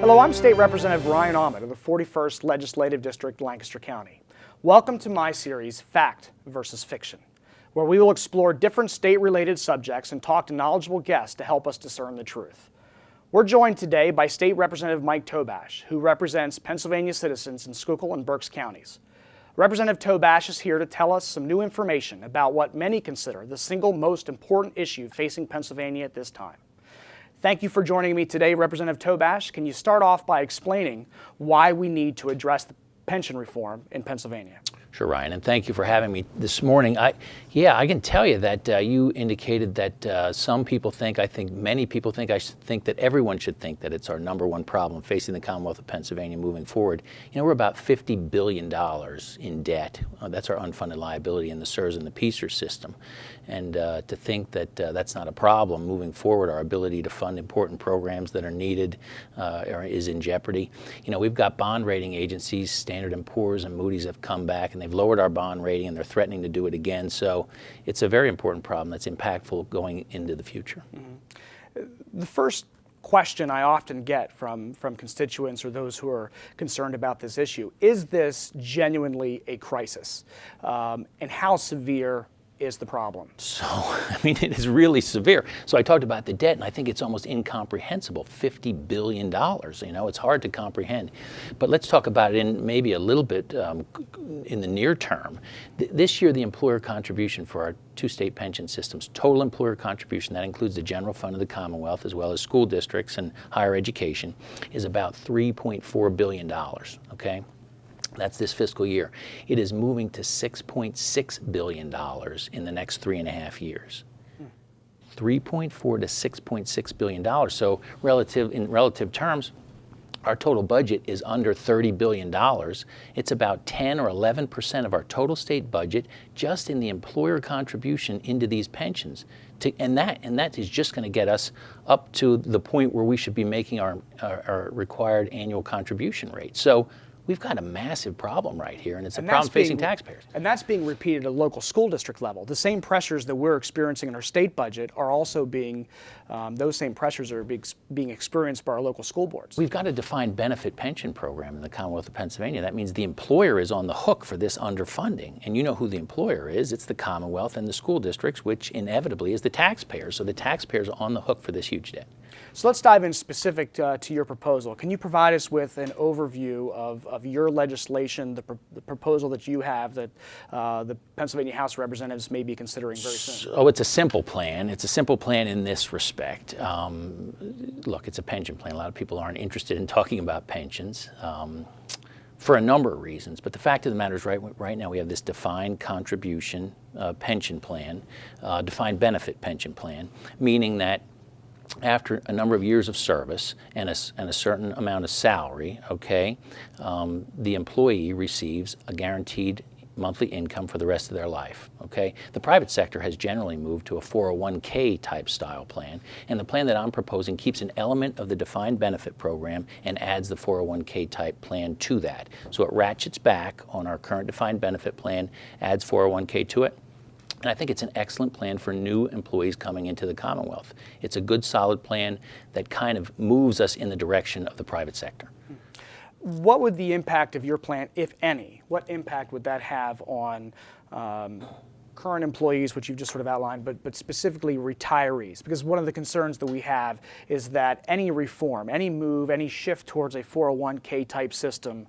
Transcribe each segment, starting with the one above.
Hello, I'm State Representative Ryan Aument of the 41st Legislative District, Lancaster County. Welcome to my series, Fact versus Fiction, where we will explore different state-related subjects and talk to knowledgeable guests to help us discern the truth. We're joined today by State Representative Mike Tobash, who represents Pennsylvania citizens in Schuylkill and Berks counties. Representative Tobash is here to tell us some new information about what many consider the single most important issue facing Pennsylvania at this time. Thank you for joining me today, Representative Tobash. Can you start off by explaining why we need to address the pension reform in Pennsylvania? Sure, Ryan, and thank you for having me this morning. I can tell you that you indicated that some people think, I think many people think, I think that everyone should think that it's our number one problem facing the Commonwealth of Pennsylvania moving forward. You know, we're about $50 billion in debt. That's our unfunded liability in the SERS and the PSER system. And to think that that's not a problem moving forward, our ability to fund important programs that are needed is in jeopardy. You know, we've got bond rating agencies, Standard & Poor's and Moody's have come back and they've lowered our bond rating and they're threatening to do it again. So it's a very important problem that's impactful going into the future. Mm-hmm. The first question I often get from constituents or those who are concerned about this issue, is this genuinely a crisis? And how severe is the problem? So, I mean, it is really severe. So I talked about the debt, and I think it's almost incomprehensible, $50 billion. You know, it's hard to comprehend. But let's talk about it in maybe a little bit in the near term. This year, the employer contribution for our two state pension systems, total employer contribution, that includes the general fund of the Commonwealth as well as school districts and higher education, is about $3.4 billion, okay? That's this fiscal year. It is moving to $6.6 billion in the next 3.5 years. 3.4 to $6.6 billion. So in relative terms, our total budget is under $30 billion. It's about 10 or 11% of our total state budget just in the employer contribution into these pensions. And that is just going to get us up to the point where we should be making our required annual contribution rate. So we've got a massive problem right here, and it's a problem facing taxpayers. And that's being repeated at a local school district level. The same pressures that we're experiencing in our state budget are also being, those same pressures are being experienced by our local school boards. We've got a defined benefit pension program in the Commonwealth of Pennsylvania. That means the employer is on the hook for this underfunding. And you know who the employer is. It's the Commonwealth and the school districts, which inevitably is the taxpayers. So the taxpayers are on the hook for this huge debt. So let's dive in specific to your proposal. Can you provide us with an overview of your legislation, the proposal that you have that the Pennsylvania House of Representatives may be considering very soon? Oh, it's a simple plan. It's a simple plan in this respect. Look, it's a pension plan. A lot of people aren't interested in talking about pensions for a number of reasons. But the fact of the matter is right now we have this defined contribution pension plan, defined benefit pension plan, meaning that after a number of years of service and a certain amount of salary, okay, the employee receives a guaranteed monthly income for the rest of their life, okay? The private sector has generally moved to a 401k type style plan, and the plan that I'm proposing keeps an element of the defined benefit program and adds the 401k type plan to that. So it ratchets back on our current defined benefit plan, adds 401k to it. And I think it's an excellent plan for new employees coming into the Commonwealth. It's a good, solid plan that kind of moves us in the direction of the private sector. What would the impact of your plan, if any, what impact would that have on current employees, which you've just sort of outlined, but specifically retirees? Because one of the concerns that we have is that any reform, any move, any shift towards a 401k type system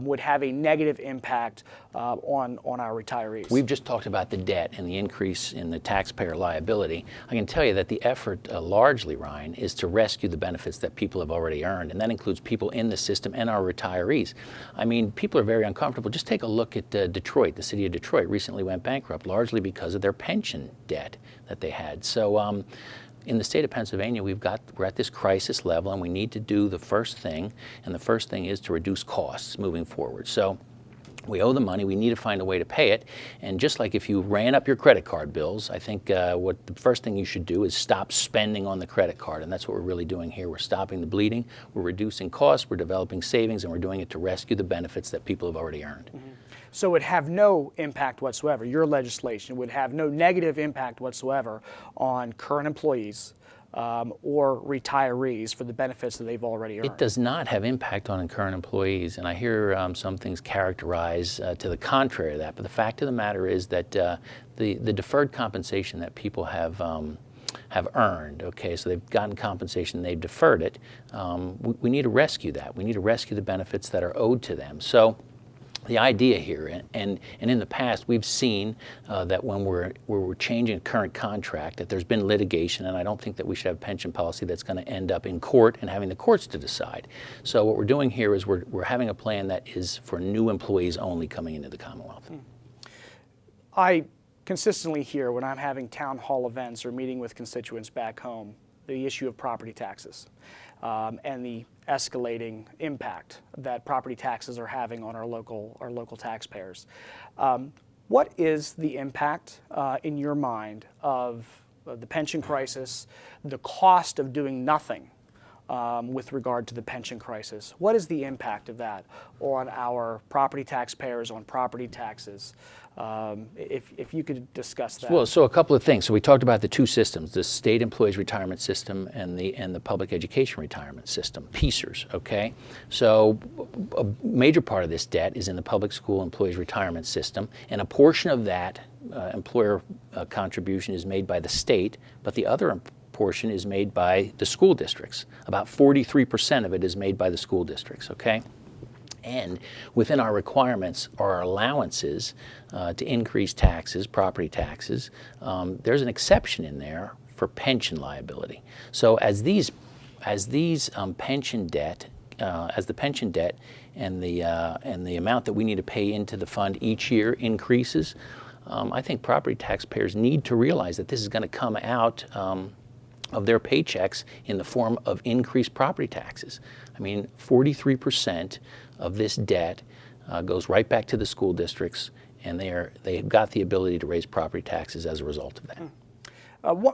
would have a negative impact on our retirees. We've just talked about the debt and the increase in the taxpayer liability. I can tell you that the effort largely, Ryan, is to rescue the benefits that people have already earned, and that includes people in the system and our retirees. I mean, people are very uncomfortable. Just take a look at Detroit. The city of Detroit recently went bankrupt, largely because of their pension debt that they had. So in the state of Pennsylvania, we're at this crisis level, and we need to do the first thing, and the first thing is to reduce costs moving forward. So we owe the money, we need to find a way to pay it, and just like if you ran up your credit card bills, I think what the first thing you should do is stop spending on the credit card, and that's what we're really doing here. We're stopping the bleeding, we're reducing costs, we're developing savings, and we're doing it to rescue the benefits that people have already earned. Mm-hmm. So it would have no impact whatsoever. Your legislation would have no negative impact whatsoever on current employees, or retirees for the benefits that they've already earned? It does not have impact on current employees, and I hear some things characterized to the contrary of that. But the fact of the matter is that the deferred compensation that people have earned, okay, so they've gotten compensation, they've deferred it. We need to rescue that. We need to rescue the benefits that are owed to them. So the idea here, and in the past, we've seen that when we're changing a current contract, that there's been litigation, and I don't think that we should have a pension policy that's going to end up in court and having the courts to decide. So what we're doing here is we're having a plan that is for new employees only coming into the Commonwealth. I consistently hear when I'm having town hall events or meeting with constituents back home the issue of property taxes and the escalating impact that property taxes are having on our local taxpayers. What is the impact in your mind of the pension crisis, the cost of doing nothing with regard to the pension crisis? What is the impact of that on our property taxpayers, on property taxes? If you could discuss that. Well, so a couple of things. So we talked about the two systems, the state employees retirement system and the public education retirement system, PESERs, okay? So a major part of this debt is in the public school employees retirement system, and a portion of that employer contribution is made by the state, but the other portion is made by the school districts. About 43% of it is made by the school districts, okay? And within our requirements are our allowances to increase taxes, property taxes. There's an exception in there for pension liability. So as the pension debt and the amount that we need to pay into the fund each year increases, I think property taxpayers need to realize that this is going to come out of their paychecks in the form of increased property taxes. I mean, 43% of this debt goes right back to the school districts, and they've got the ability to raise property taxes as a result of that.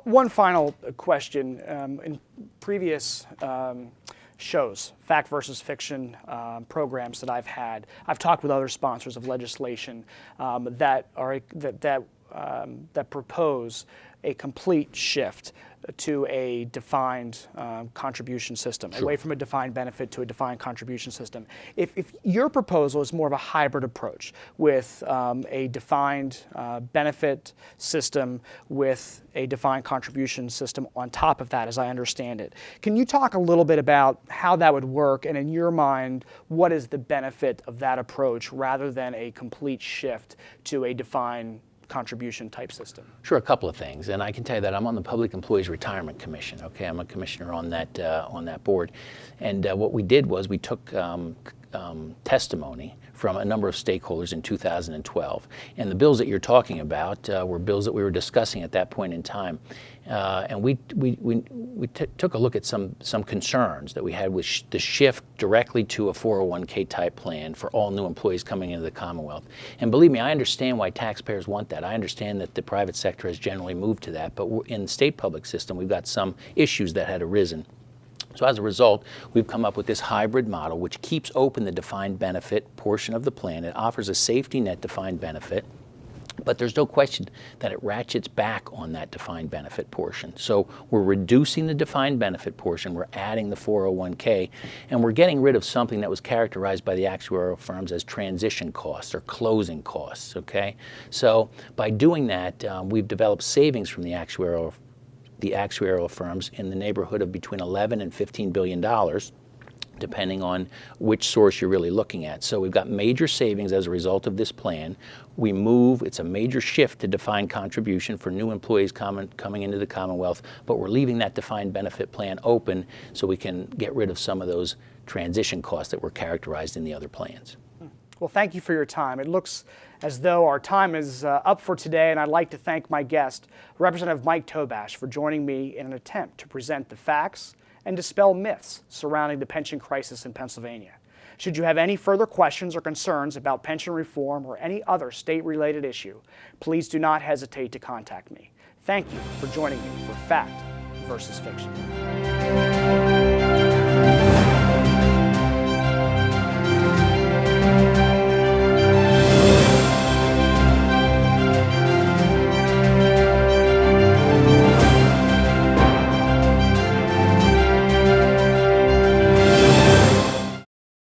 One final question. In previous shows, fact versus fiction programs that I've had, I've talked with other sponsors of legislation that propose a complete shift to a defined contribution system, Sure. away from a defined benefit to a defined contribution system. If your proposal is more of a hybrid approach with a defined benefit system with a defined contribution system on top of that, as I understand it, can you talk a little bit about how that would work, and in your mind, what is the benefit of that approach rather than a complete shift to a defined contribution type system? Sure, a couple of things, and I can tell you that I'm on the Public Employees Retirement Commission. Okay, I'm a commissioner on that board, and what we did was we took testimony from a number of stakeholders in 2012, and the bills that you're talking about were bills that we were discussing at that point in time, and we took a look at some concerns that we had with the shift directly to a 401k type plan for all new employees coming into the Commonwealth. And believe me, I understand why taxpayers want that. I understand that the private sector has generally moved to that, but in the state public system, we've got some issues that had arisen. So as a result, we've come up with this hybrid model which keeps open the defined benefit portion of the plan. It offers a safety net defined benefit, but there's no question that it ratchets back on that defined benefit portion. So we're reducing the defined benefit portion, we're adding the 401k, and we're getting rid of something that was characterized by the actuarial firms as transition costs or closing costs, okay? So by doing that, we've developed savings from the actuarial firms in the neighborhood of between 11 and $15 billion, depending on which source you're really looking at. So we've got major savings as a result of this plan. It's a major shift to defined contribution for new employees coming into the Commonwealth, but we're leaving that defined benefit plan open so we can get rid of some of those transition costs that were characterized in the other plans. Well, thank you for your time. It looks as though our time is up for today, and I'd like to thank my guest, Representative Mike Tobash, for joining me in an attempt to present the facts and dispel myths surrounding the pension crisis in Pennsylvania. Should you have any further questions or concerns about pension reform or any other state-related issue, please do not hesitate to contact me. Thank you for joining me for Fact versus Fiction.